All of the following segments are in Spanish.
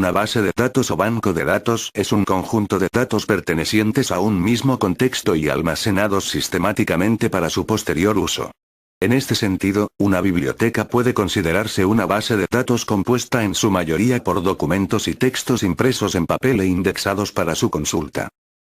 Una base de datos o banco de datos es un conjunto de datos pertenecientes a un mismo contexto y almacenados sistemáticamente para su posterior uso. En este sentido, una biblioteca puede considerarse una base de datos compuesta en su mayoría por documentos y textos impresos en papel e indexados para su consulta.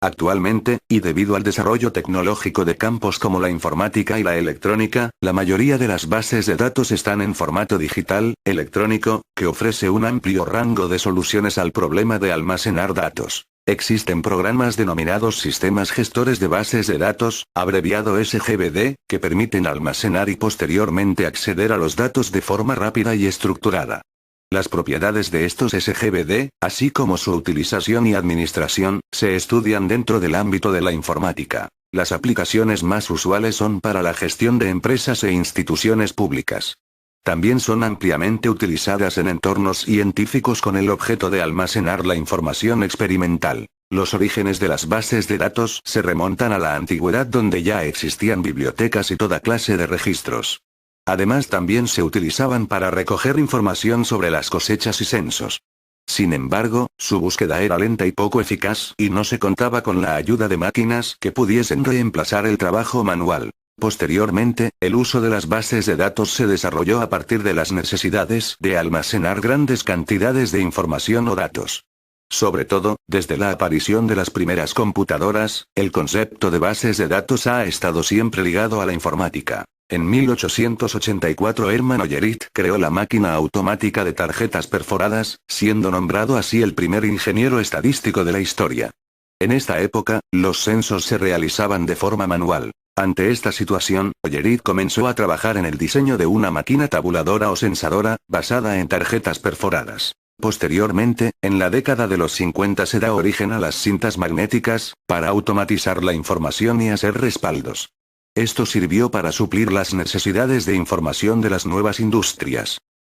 Actualmente, y debido al desarrollo tecnológico de campos como la informática y la electrónica, la mayoría de las bases de datos están en formato digital, electrónico, que ofrece un amplio rango de soluciones al problema de almacenar datos. Existen programas denominados sistemas gestores de bases de datos, abreviado SGBD, que permiten almacenar y posteriormente acceder a los datos de forma rápida y estructurada. Las propiedades de estos SGBD, así como su utilización y administración, se estudian dentro del ámbito de la informática. Las aplicaciones más usuales son para la gestión de empresas e instituciones públicas. También son ampliamente utilizadas en entornos científicos con el objeto de almacenar la información experimental. Los orígenes de las bases de datos se remontan a la antigüedad, donde ya existían bibliotecas y toda clase de registros. Además, también se utilizaban para recoger información sobre las cosechas y censos. Sin embargo, su búsqueda era lenta y poco eficaz, y no se contaba con la ayuda de máquinas que pudiesen reemplazar el trabajo manual. Posteriormente, el uso de las bases de datos se desarrolló a partir de las necesidades de almacenar grandes cantidades de información o datos. Sobre todo, desde la aparición de las primeras computadoras, el concepto de bases de datos ha estado siempre ligado a la informática. En 1884 Hermann Ollerith creó la máquina automática de tarjetas perforadas, siendo nombrado así el primer ingeniero estadístico de la historia. En esta época, los censos se realizaban de forma manual. Ante esta situación, Ollerith comenzó a trabajar en el diseño de una máquina tabuladora o censadora, basada en tarjetas perforadas. Posteriormente, en la década de los 50 se da origen a las cintas magnéticas, para automatizar la información y hacer respaldos. Esto sirvió para suplir las necesidades de información de las nuevas industrias.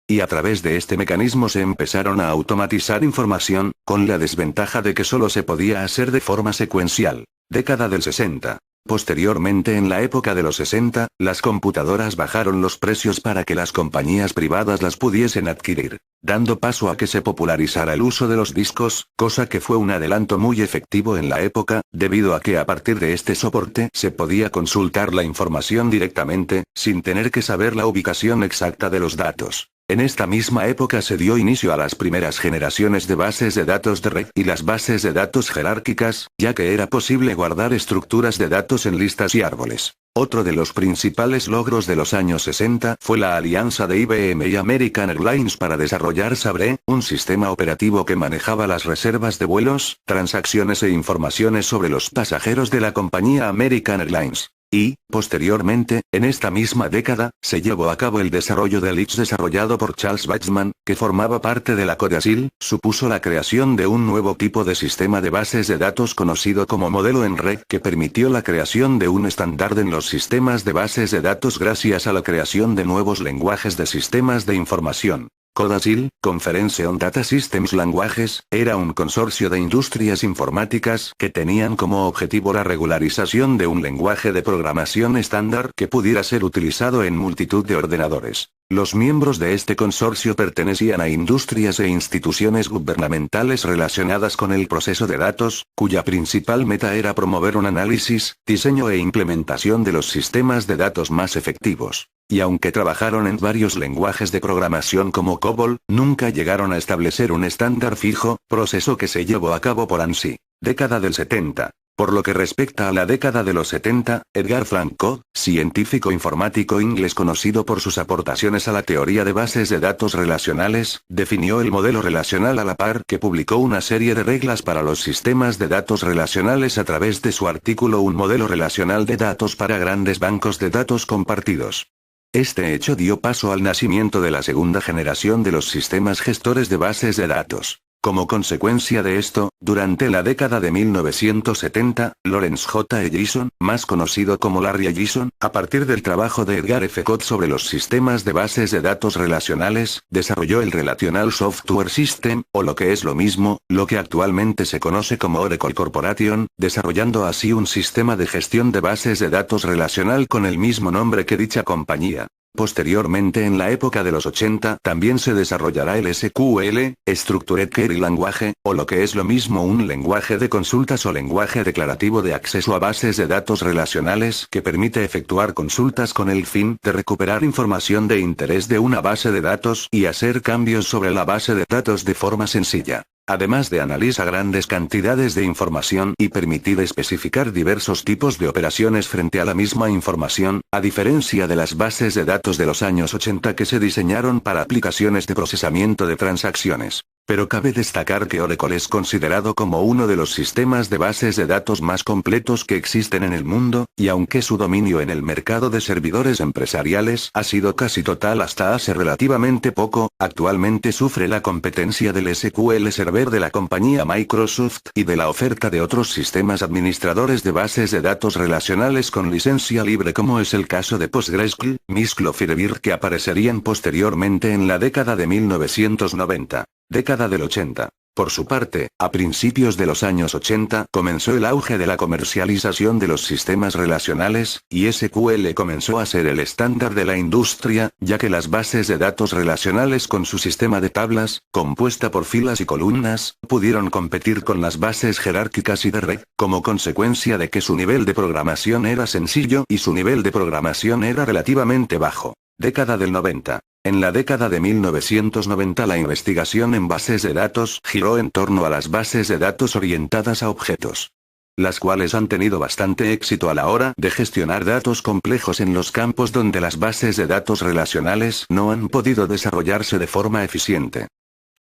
Y a través de este mecanismo se empezaron a automatizar información, con la desventaja de que solo se podía hacer de forma secuencial. Década del 60. Posteriormente, en la época de los 60, las computadoras bajaron los precios para que las compañías privadas las pudiesen adquirir, dando paso a que se popularizara el uso de los discos, cosa que fue un adelanto muy efectivo en la época, debido a que a partir de este soporte se podía consultar la información directamente, sin tener que saber la ubicación exacta de los datos. En esta misma época se dio inicio a las primeras generaciones de bases de datos de red y las bases de datos jerárquicas, ya que era posible guardar estructuras de datos en listas y árboles. Otro de los principales logros de los años 60 fue la alianza de IBM y American Airlines para desarrollar Sabre, un sistema operativo que manejaba las reservas de vuelos, transacciones e informaciones sobre los pasajeros de la compañía American Airlines. Y, posteriormente, en esta misma década, se llevó a cabo el desarrollo del IX desarrollado por Charles Bateman, que formaba parte de la Codasil, supuso la creación de un nuevo tipo de sistema de bases de datos conocido como modelo en red, que permitió la creación de un estándar en los sistemas de bases de datos gracias a la creación de nuevos lenguajes de sistemas de información. Codasil, Conference on Data Systems Languages, era un consorcio de industrias informáticas que tenían como objetivo la regularización de un lenguaje de programación estándar que pudiera ser utilizado en multitud de ordenadores. Los miembros de este consorcio pertenecían a industrias e instituciones gubernamentales relacionadas con el proceso de datos, cuya principal meta era promover un análisis, diseño e implementación de los sistemas de datos más efectivos. Y aunque trabajaron en varios lenguajes de programación como COBOL, nunca llegaron a establecer un estándar fijo, proceso que se llevó a cabo por ANSI. Década del 70. Por lo que respecta a la década de los 70, Edgar Frank Codd, científico informático inglés conocido por sus aportaciones a la teoría de bases de datos relacionales, definió el modelo relacional a la par, que publicó una serie de reglas para los sistemas de datos relacionales a través de su artículo Un modelo relacional de datos para grandes bancos de datos compartidos. Este hecho dio paso al nacimiento de la segunda generación de los sistemas gestores de bases de datos. Como consecuencia de esto, durante la década de 1970, Lawrence J. Ellison, más conocido como Larry Ellison, a partir del trabajo de Edgar F. Codd sobre los sistemas de bases de datos relacionales, desarrolló el Relational Software System, o lo que es lo mismo, lo que actualmente se conoce como Oracle Corporation, desarrollando así un sistema de gestión de bases de datos relacional con el mismo nombre que dicha compañía. Posteriormente en la época de los 80 también se desarrollará el SQL, Structured Query Language, o lo que es lo mismo un lenguaje de consultas o lenguaje declarativo de acceso a bases de datos relacionales que permite efectuar consultas con el fin de recuperar información de interés de una base de datos y hacer cambios sobre la base de datos de forma sencilla. Además de analizar grandes cantidades de información y permitir especificar diversos tipos de operaciones frente a la misma información, a diferencia de las bases de datos de los años 80 que se diseñaron para aplicaciones de procesamiento de transacciones. Pero cabe destacar que Oracle es considerado como uno de los sistemas de bases de datos más completos que existen en el mundo, y aunque su dominio en el mercado de servidores empresariales ha sido casi total hasta hace relativamente poco, actualmente sufre la competencia del SQL Server de la compañía Microsoft y de la oferta de otros sistemas administradores de bases de datos relacionales con licencia libre como es el caso de PostgreSQL, MySQL o Firebird que aparecerían posteriormente en la década de 1990. Década del 80. Por su parte, a principios de los años 80 comenzó el auge de la comercialización de los sistemas relacionales, y SQL comenzó a ser el estándar de la industria, ya que las bases de datos relacionales con su sistema de tablas, compuesta por filas y columnas, pudieron competir con las bases jerárquicas y de red, como consecuencia de que su nivel de programación era sencillo y su nivel de programación era relativamente bajo. Década del 90. En la década de 1990 la investigación en bases de datos giró en torno a las bases de datos orientadas a objetos, las cuales han tenido bastante éxito a la hora de gestionar datos complejos en los campos donde las bases de datos relacionales no han podido desarrollarse de forma eficiente.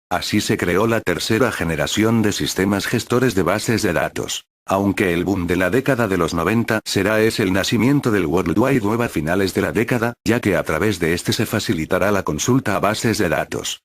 Así se creó la tercera generación de sistemas gestores de bases de datos. Aunque el boom de la década de los 90 será el nacimiento del World Wide Web a finales de la década, ya que a través de este se facilitará la consulta a bases de datos.